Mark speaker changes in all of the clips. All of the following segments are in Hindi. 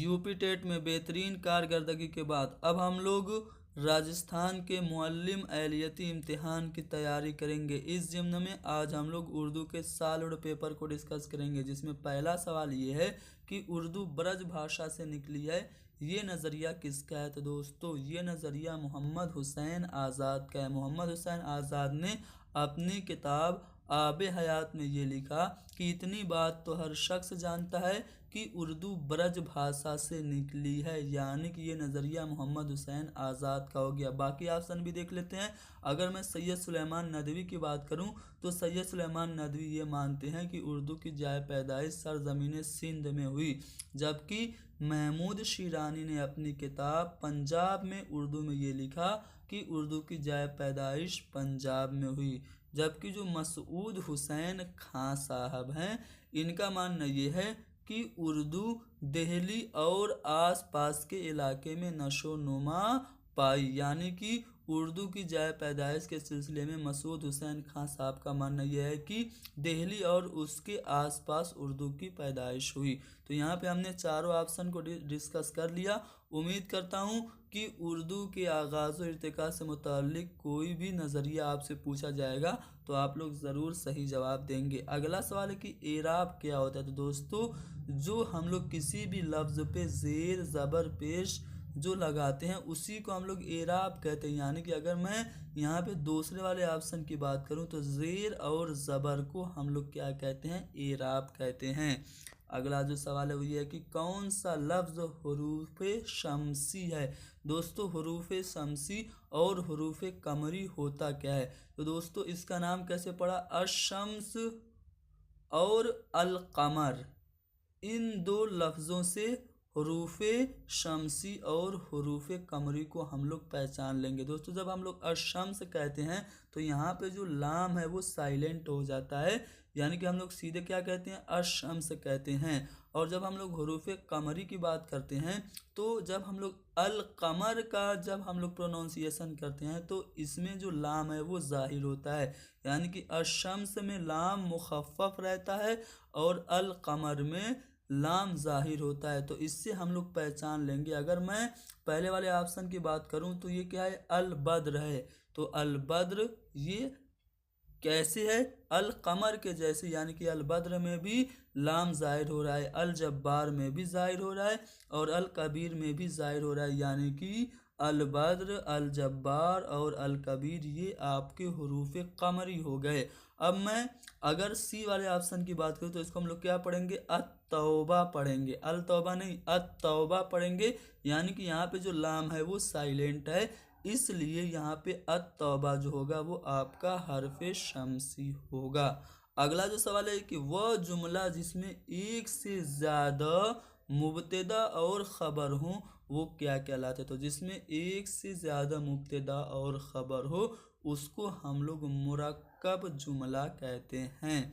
Speaker 1: यूपी टेट में बेहतरीन कारकर्दगी के बाद अब हम लोग राजस्थान के मुअल्लिम एहलियती इम्तिहान की तैयारी करेंगे। इस ज़िम्न में आज हम लोग उर्दू के सॉलिड पेपर को डिस्कस करेंगे, जिसमें पहला सवाल ये है कि उर्दू ब्रज भाषा से निकली है, ये नज़रिया किसका है। तो दोस्तों ये नज़रिया मोहम्मद हुसैन आज़ाद का है। मोहम्मद हुसैन आज़ाद ने अपनी किताब आब हयात में ये लिखा कि इतनी बात तो हर शख्स जानता है कि उर्दू ब्रज भाषा से निकली है, यानी कि ये नज़रिया मोहम्मद हुसैन आज़ाद का हो गया। बाकी ऑप्शन भी देख लेते हैं। अगर मैं सैयद सुलेमान नदवी की बात करूं तो सैयद सुलेमान नदवी ये मानते हैं कि उर्दू की जाए पैदाइश सरजमीन सिंध में हुई, जबकि महमूद शिरानी ने अपनी किताब पंजाब में उर्दू में ये लिखा कि उर्दू की जाए पैदाइश पंजाब में हुई। जबकि जो मसूद हुसैन खां साहब हैं, इनका मानना ये है कि उर्दू दिल्ली और आसपास के इलाके में नशो नुमा पाई, यानी कि उर्दू की जाए पैदाइश के सिलसिले में मसूद हुसैन खां साहब का मानना यह है कि दिल्ली और उसके आसपास उर्दू की पैदाइश हुई। तो यहाँ पे हमने चारों ऑप्शन को डिस्कस कर लिया। उम्मीद करता हूँ कि उर्दू के आगाज़ और इर्तिका से मुताल्लिक कोई भी नज़रिया आपसे पूछा जाएगा तो आप लोग ज़रूर सही जवाब देंगे। अगला सवाल है कि एराब क्या होता है। तो दोस्तों जो हम लोग किसी भी लफ्ज़ पे ज़ेर ज़बर पेश जो लगाते हैं उसी को हम लोग एराब कहते हैं। यानी कि अगर मैं यहाँ पे दूसरे वाले ऑप्शन की बात करूँ तो ज़ेर और ज़बर को हम लोग क्या कहते हैं, एराब कहते हैं। अगला जो सवाल है वो ये है कि कौन सा लफ्ज़ हरूफ शमसी है। दोस्तों हरूफ शमसी और हरूफ कमरी होता क्या है। तो दोस्तों इसका नाम कैसे पड़ा, अशम्स और अल कमर, इन दो लफ्ज़ों से हरूफ शमसी और हरूफ कमरी को हम लोग पहचान लेंगे। दोस्तों जब हम लोग अशम्स कहते हैं तो यहाँ पे जो लाम है वो साइलेंट हो जाता है, यानी कि हम लोग सीधे क्या कहते हैं, अशम्स कहते हैं। और जब हम लोग हरूफ कमरी की बात करते हैं तो जब हम लोग अल कमर का जब हम लोग प्रोनाउंसिएशन करते हैं तो इसमें जो लाम है वो ज़ाहिर होता है, यानी कि अशम्स में लाम मुखफ़फ़ रहता है और अल कमर में लाम ज़ाहिर होता है। तो इससे हम लोग पहचान लेंगे। अगर मैं पहले वाले ऑप्शन की बात करूं तो ये क्या है, अल बद्र है। तो अल बद्र ये कैसे है, अल कमर के जैसे, यानी कि अल बद्र में भी लाम ज़ाहिर हो रहा है, अल जब्बार में भी ज़ाहिर हो रहा है और अल कबीर में भी ज़ाहिर हो रहा है, यानी कि अल बद्र, अल जब्बार और अल कबीर ये आपके हरूफ कमरी हो गए। अब मैं अगर सी वाले ऑप्शन की बात करूँ तो इसको हम लोग क्या पढ़ेंगे, अत-तौबा पढ़ेंगे, अल तौबा नहीं अत-तौबा पढ़ेंगे, यानी कि यहाँ पे जो लाम है वो साइलेंट है, इसलिए यहाँ पे अत-तौबा जो होगा वो आपका हर्फ शमसी होगा। अगला जो सवाल है कि वह जुमला जिसमें एक से ज़्यादा मुब्तदा और ख़बर हो वो क्या कहलाता है। तो जिसमें एक से ज़्यादा मुब्तदा और ख़बर हो उसको हम लोग मुरक्कब जुमला कहते हैं।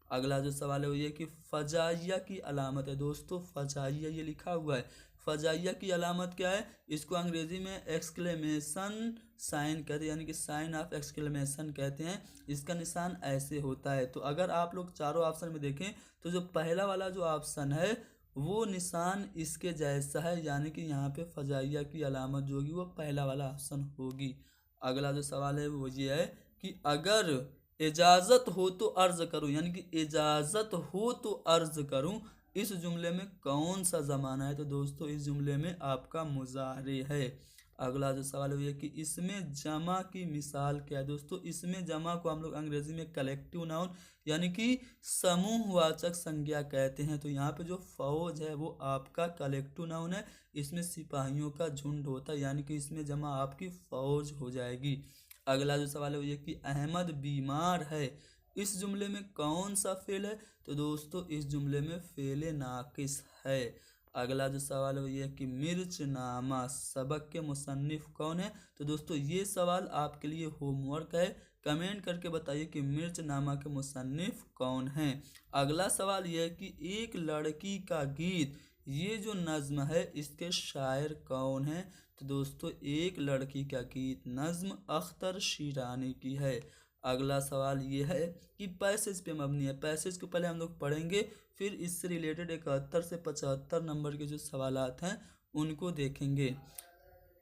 Speaker 1: अगला जो सवाल है वो ये कि फ़जाइया की अलामत है। दोस्तों फ़जाइया ये लिखा हुआ है, फ़जाइया की अलामत क्या है, इसको अंग्रेज़ी में एक्सक्लेमेशन साइन कहते हैं, यानी कि साइन ऑफ एक्सक्लेमेशन कहते हैं। इसका निशान ऐसे होता है। तो अगर आप लोग चारों ऑप्शन में देखें तो जो पहला वाला जो ऑप्शन है वो निशान इसके जैसा है, यानी कि यहाँ पे फ़जाइया की अलामत जो होगी वो पहला वाला ऑप्शन होगी। अगला जो सवाल है वो ये है कि अगर इजाज़त हो तो अर्ज़ करूँ, यानी कि इजाज़त हो तो अर्ज़ करूँ, इस जुमले में कौन सा ज़माना है। तो दोस्तों इस जुमले में आपका मुज़ारे है। अगला जो सवाल है वो ये कि इसमें जमा की मिसाल क्या है। दोस्तों इसमें जमा को हम लोग अंग्रेज़ी में कलेक्टिव नाउन यानी कि समूहवाचक संज्ञा कहते हैं। तो यहाँ पे जो फ़ौज है वो आपका कलेक्टिव नाउन है, इसमें सिपाहियों का झुंड होता है, यानी कि इसमें जमा आपकी फ़ौज हो जाएगी। अगला जो सवाल है वो ये कि अहमद बीमार है, इस जुमले में कौन सा फ़ेल है। तो दोस्तों इस जुमले में फ़ेल नाकिस है। अगला जो सवाल है वो ये है कि मिर्च नामा सबक के मुसन्निफ़ कौन है। तो दोस्तों ये सवाल आपके लिए होमवर्क है, कमेंट करके बताइए कि मिर्च नामा के मुसन्निफ़ कौन हैं। अगला सवाल ये है कि एक लड़की का गीत, ये जो नज़्म है इसके शायर कौन हैं। तो दोस्तों एक लड़की का गीत नज़्म अख्तर शिरानी की है। अगला सवाल ये है कि पैसेज पे मबनी है। पैसेज को पहले हम लोग पढ़ेंगे, फिर इससे रिलेटेड 71 से 75 नंबर के जो सवालात हैं उनको देखेंगे।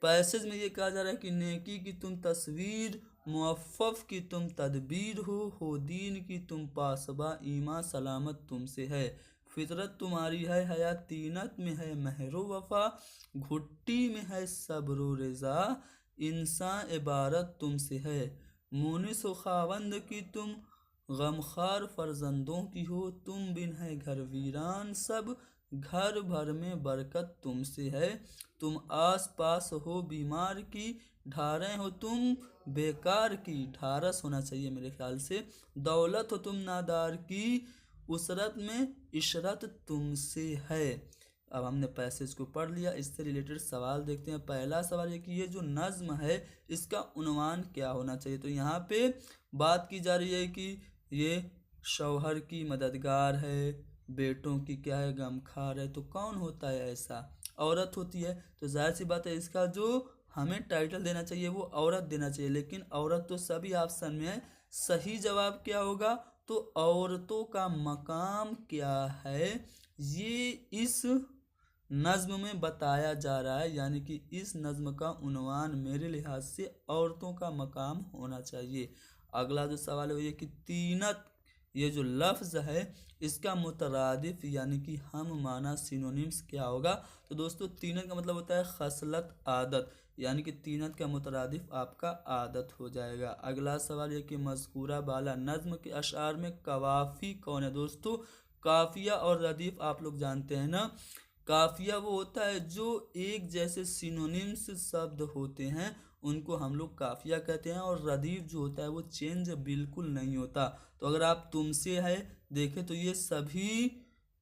Speaker 1: पैसेज में ये कहा जा रहा है कि नेकी की तुम तस्वीर, मुअफ़्फ़फ़ की तुम तदबीर हो दीन की तुम पासबा, ईमान सलामत तुमसे है, फितरत तुम्हारी है हया तीनत में है महरो वफा, घुट्टी में है सब्र रिज़ा, इंसान इबारत तुमसे है, मुनिस व खावंद की तुम गमखार फर्जंदों की हो, तुम बिन है घर वीरान सब, घर भर में बरकत तुमसे है, तुम आस पास हो बीमार की, ढारें हो तुम बेकार की, ढारस होना चाहिए मेरे ख्याल से, दौलत हो तुम नादार की, उसरत में इशरत तुमसे है। अब हमने पैसेज को पढ़ लिया, इससे रिलेटेड सवाल देखते हैं। पहला सवाल है कि ये जो नज़्म है इसका उन्वान क्या होना चाहिए। तो यहाँ पे बात की जा रही है कि ये शौहर की मददगार है, बेटों की क्या है गमखार है। तो कौन होता है ऐसा? औरत होती है। तो जाहिर सी बात है इसका जो हमें टाइटल देना चाहिए वो औरत देना चाहिए, लेकिन औरत तो सभी ऑप्शन में है। सही जवाब क्या होगा? तो औरतों का मकाम क्या है ये इस नज़्म में बताया जा रहा है, यानी कि इस नज़्म का उन्वान मेरे लिहाज से औरतों का मकाम होना चाहिए। अगला जो सवाल है वो ये कि तीनत, ये जो लफ्ज़ है इसका मुतरादिफ यानी कि हम माना सिनोनिम्स क्या होगा। तो दोस्तों तीनत का मतलब होता है खसलत, आदत, यानी कि तीनत का मुतरादिफ आपका आदत हो जाएगा। अगला सवाल ये कि मज़कूरा बाला नज़्म के अशार में कवाफ़ी कौन है। दोस्तों काफिया और रदीफ आप लोग जानते हैं ना। काफिया वो होता है जो एक जैसे सिनोनिम्स शब्द होते हैं उनको हम लोग काफिया कहते हैं, और रदीफ जो होता है वो चेंज बिल्कुल नहीं होता। तो अगर आप तुमसे है देखें तो ये सभी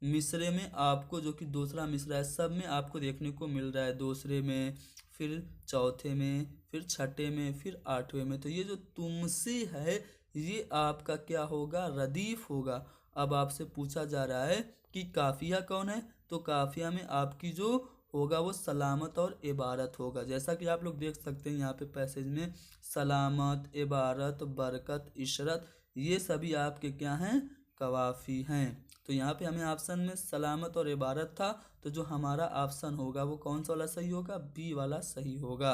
Speaker 1: मिसरे में आपको, जो कि दूसरा मिसरा है, सब में आपको देखने को मिल रहा है। दूसरे में, फिर चौथे में, फिर छठे में, फिर आठवें में। तो ये जो तुमसे है ये आपका क्या होगा? रदीफ होगा। अब आपसे पूछा जा रहा है कि काफिया कौन है। तो काफिया में आपकी जो होगा वो सलामत और इबारत होगा। जैसा कि आप लोग देख सकते हैं यहाँ पे पैसेज में सलामत, इबारत, बरकत, इशरत, ये सभी आपके क्या हैं? कवाफी हैं। तो यहाँ पे हमें ऑप्शन में सलामत और इबारत था, तो जो हमारा ऑप्शन होगा वो कौन सा वाला सही होगा? बी वाला सही होगा।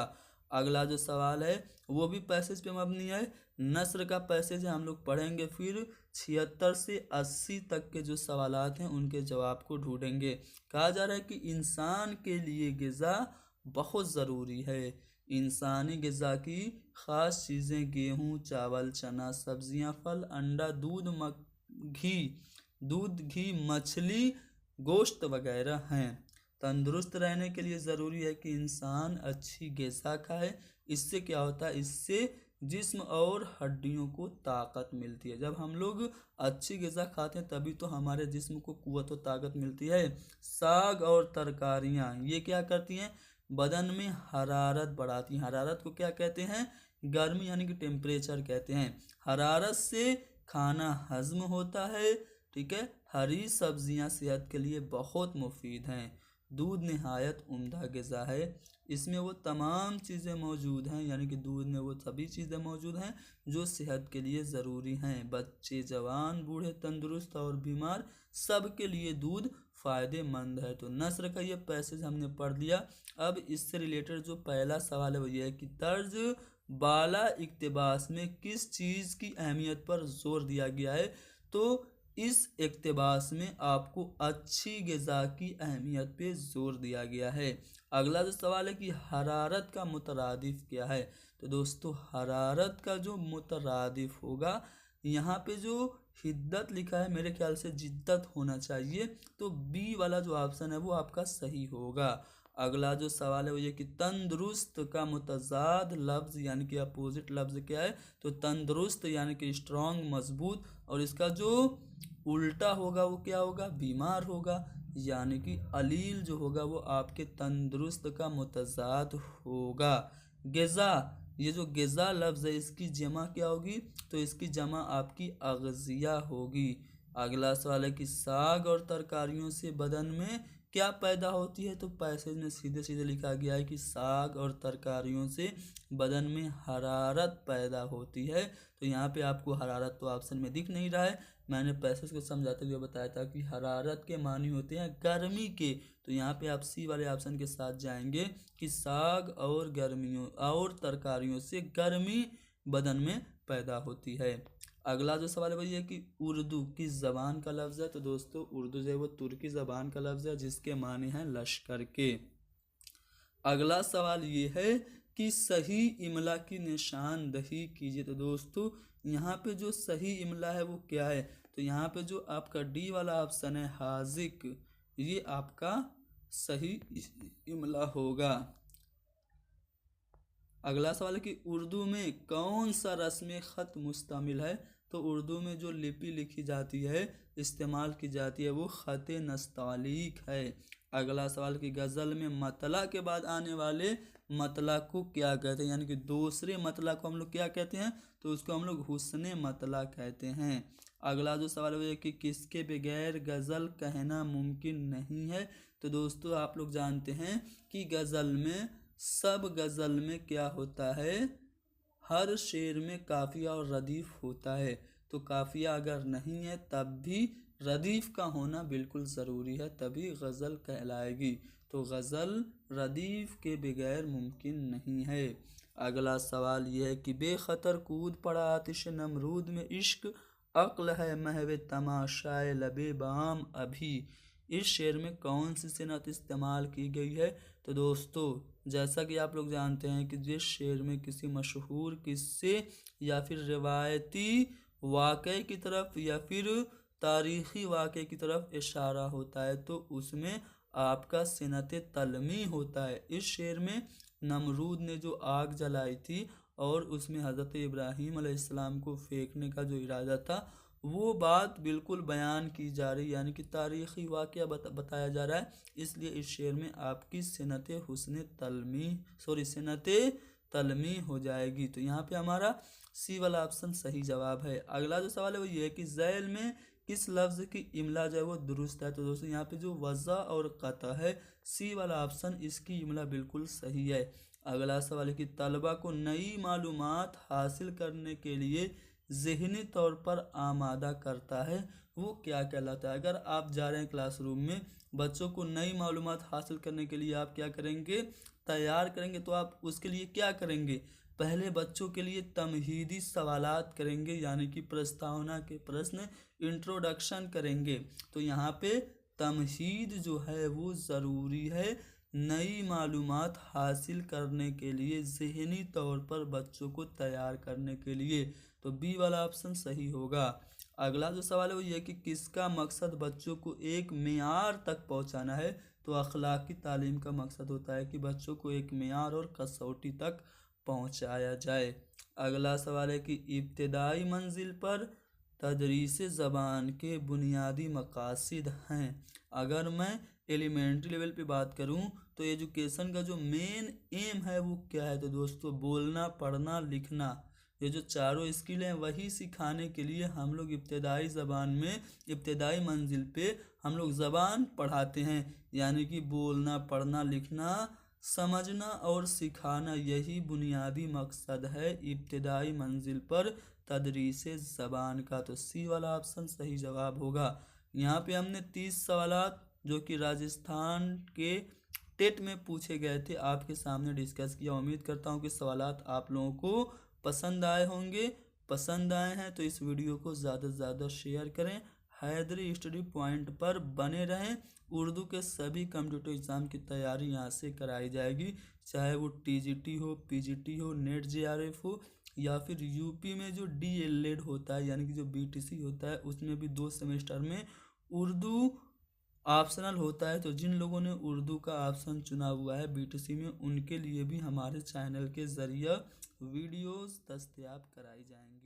Speaker 1: अगला जो सवाल है वो भी पैसेज पे मबनी है। नस्र का पैसेज है, हम लोग पढ़ेंगे, फिर 76 से 80 तक के जो सवालात हैं उनके जवाब को ढूंढेंगे। कहा जा रहा है कि इंसान के लिए ग़िज़ा बहुत ज़रूरी है। इंसानी ग़िज़ा की ख़ास चीज़ें गेहूँ, चावल, चना, सब्जियां, फल, अंडा, दूध, घी, मछली, गोश्त वगैरह हैं। तंदुरुस्त रहने के लिए ज़रूरी है कि इंसान अच्छी ग़िज़ा खाए। इससे क्या होता है? इससे जिस्म और हड्डियों को ताकत मिलती है। जब हम लोग अच्छी ग़िज़ा खाते हैं तभी तो हमारे जिस्म को क़ुव्वत और ताकत मिलती है। साग और तरकारियाँ ये क्या करती हैं? बदन में हरारत बढ़ाती हैं। हरारत को क्या कहते हैं? गर्मी, यानी कि टेम्परेचर कहते हैं। हरारत से खाना हज़म होता है। ठीक है। हरी सब्जियां सेहत के लिए बहुत मुफीद हैं। दूध नहायत उम्दा ग़िज़ा है। इसमें वो तमाम चीज़ें मौजूद हैं, यानी कि दूध में वो सभी चीज़ें मौजूद हैं जो सेहत के लिए ज़रूरी हैं। बच्चे, जवान, बूढ़े, तंदुरुस्त और बीमार, सब के लिए दूध फ़ायदेमंद है। तो नस्र का ये पैसेज हमने पढ़ लिया। अब इससे रिलेटेड जो पहला सवाल है वो ये है कि तर्ज बाला इक्तिबास में किस चीज़ की अहमियत पर जोर दिया गया है। तो इस इक्तिबास में आपको अच्छी ग़िज़ा की अहमियत पे जोर दिया गया है। अगला जो सवाल है कि हरारत का मुतरादिफ क्या है। तो दोस्तों हरारत का जो मुतरादिफ होगा, यहाँ पे जो हिद्दत लिखा है मेरे ख्याल से जिद्दत होना चाहिए। तो बी वाला जो ऑप्शन है वो आपका सही होगा। अगला जो सवाल है वो ये कि तंदुरुस्त का मुतज़ाद लफ्ज़ यानी कि अपोजिट लफ्ज़ क्या है। तो तंदुरुस्त यानी कि स्ट्रॉन्ग, मजबूत, और इसका जो उल्टा होगा वो क्या होगा? बीमार होगा। यानी कि अलील जो होगा वो आपके तंदुरुस्त का मुतज़ाद होगा। ग़िज़ा, ये जो ग़िज़ा लफ्ज़ है इसकी जमा क्या होगी? तो इसकी जमा आपकी अग़ज़िया होगी। अगला सवाल है कि साग और तरकारियों से बदन में क्या पैदा होती है, तो पैसेज में सीधे सीधे लिखा गया है कि साग और तरकारियों से बदन में हरारत पैदा होती है। तो यहाँ पे आपको हरारत तो ऑप्शन में दिख नहीं रहा है, मैंने पैसेज को समझाते हुए बताया था कि हरारत के मानी होते हैं गर्मी के। तो यहाँ पे आप सी वाले ऑप्शन के साथ जाएंगे कि साग और गर्मियों और तरकारियों से गर्मी बदन में पैदा होती है। अगला जो सवाल है वही है कि उर्दू किस ज़बान का लफ्ज़ है, तो दोस्तों उर्दू जो है वो तुर्की ज़बान का लफ्ज़ है जिसके माने हैं लश्कर के। अगला सवाल ये है कि सही इमला की निशानदही कीजिए, तो दोस्तों यहाँ पे जो सही इमला है वो क्या है, तो यहाँ पे जो आपका डी वाला ऑप्शन है हाजिक, ये आपका सही इमला होगा। अगला सवाल है कि उर्दू में कौन सा रस्म ख़त मुश्तमिल है, तो उर्दू में जो लिपि लिखी जाती है इस्तेमाल की जाती है वो ख़त नस्तालिक है। अगला सवाल कि गज़ल में मतला के बाद आने वाले मतला को क्या कहते हैं, यानी कि दूसरे मतला को हम लोग क्या कहते हैं, तो उसको हम लोग हुस्न मतला कहते हैं। अगला जो सवाल है कि किसके बगैर गज़ल कहना मुमकिन नहीं है, तो दोस्तों आप लोग जानते हैं कि गज़ल में सब गज़ल में क्या होता है, हर शेर में काफिया और रदीफ होता है, तो काफिया अगर नहीं है तब भी रदीफ का होना बिल्कुल ज़रूरी है, तभी गज़ल कहलाएगी। तो गज़ल रदीफ के बगैर मुमकिन नहीं है। अगला सवाल यह है कि बेखतर कूद पड़ा आतिश नमरूद में इश्क अक्ल है महवे तमाशाए लबे बाम अभी, इस शेर में कौन सी सिनत इस्तेमाल की गई है, तो दोस्तों जैसा कि आप लोग जानते हैं कि जिस शेर में किसी मशहूर किस्से या फिर रिवायती वाक़े की तरफ या फिर तारीख़ी वाक़े की तरफ इशारा होता है तो उसमें आपका सिनत तलमी होता है। इस शेर में नमरूद ने जो आग जलाई थी और उसमें हज़रत इब्राहीम अलैहिस्सलाम को फेंकने का जो इरादा था वो बात बिल्कुल बयान की जा रही, यानी कि तारीख़ी वाक़या बताया जा रहा है, इसलिए इस शेर में आपकी सिनत तलमी हो जाएगी। तो यहाँ पे हमारा सी वाला ऑप्शन सही जवाब है। अगला जो सवाल है वो ये है कि ज़ैल में किस लफ्ज़ की इमला जो है वो दुरुस्त है, तो दोस्तों यहाँ पे जो वज़ा और क़ता है सी वाला ऑप्शन इसकी इमला बिल्कुल सही है। अगला सवाल है कि तलबा को नई मालूमात हासिल करने के लिए ज़हनी तौर पर आमादा करता है वो क्या कहलाता है। अगर आप जा रहे हैं क्लासरूम में बच्चों को नई मालूमात हासिल करने के लिए आप क्या करेंगे, तैयार करेंगे, तो आप उसके लिए क्या करेंगे, पहले बच्चों के लिए तमहीदी सवालात करेंगे, यानी कि प्रस्तावना के प्रश्न इंट्रोडक्शन करेंगे। तो यहाँ पे तमहीद जो है वो ज़रूरी है नई मालूमात हासिल करने के लिए, ज़हनी तौर पर बच्चों को तैयार करने के लिए, तो बी वाला ऑप्शन सही होगा। अगला जो सवाल है वो ये कि किसका मकसद बच्चों को एक मेयार तक पहुंचाना है, तो अखलाकी तालीम का मकसद होता है कि बच्चों को एक मेयार और कसौटी तक पहुंचाया जाए। अगला सवाल है कि इब्तिदाई मंजिल पर तदरीस ज़बान के बुनियादी मकासद हैं। अगर मैं एलिमेंट्री लेवल पे बात करूं तो एजुकेशन का जो मेन एम है वो क्या है, तो दोस्तों बोलना पढ़ना लिखना, ये जो चारों स्किल हैं वही सिखाने के लिए हम लोग इब्तिदाई ज़बान में इब्तिदाई मंजिल पे हम लोग ज़बान पढ़ाते हैं, यानी कि बोलना पढ़ना लिखना समझना और सिखाना, यही बुनियादी मकसद है इब्तिदाई मंजिल पर तदरीस ज़बान का। तो सी वाला ऑप्शन सही जवाब होगा। यहाँ पे हमने 30 सवालात जो कि राजस्थान के टेट में पूछे गए थे आपके सामने डिस्कस किया। उम्मीद करता हूँ कि सवालात आप लोगों को पसंद आए होंगे। पसंद आए हैं तो इस वीडियो को ज़्यादा से ज़्यादा शेयर करें। हैदरी स्टडी पॉइंट पर बने रहें। उर्दू के सभी कंप्यूटर एग्ज़ाम की तैयारी यहाँ से कराई जाएगी, चाहे वो टीजीटी हो, पीजीटी हो, नेट जेआरएफ हो या फिर यूपी में जो डीएलएड होता है यानी कि जो बीटीसी होता है उसमें भी 2 सेमेस्टर में उर्दू ऑप्शनल होता है। तो जिन लोगों ने उर्दू का ऑप्शन चुना हुआ है बीटीसी में उनके लिए भी हमारे चैनल के ज़रिए वीडियोस दस्तयाब कराई जाएंगी।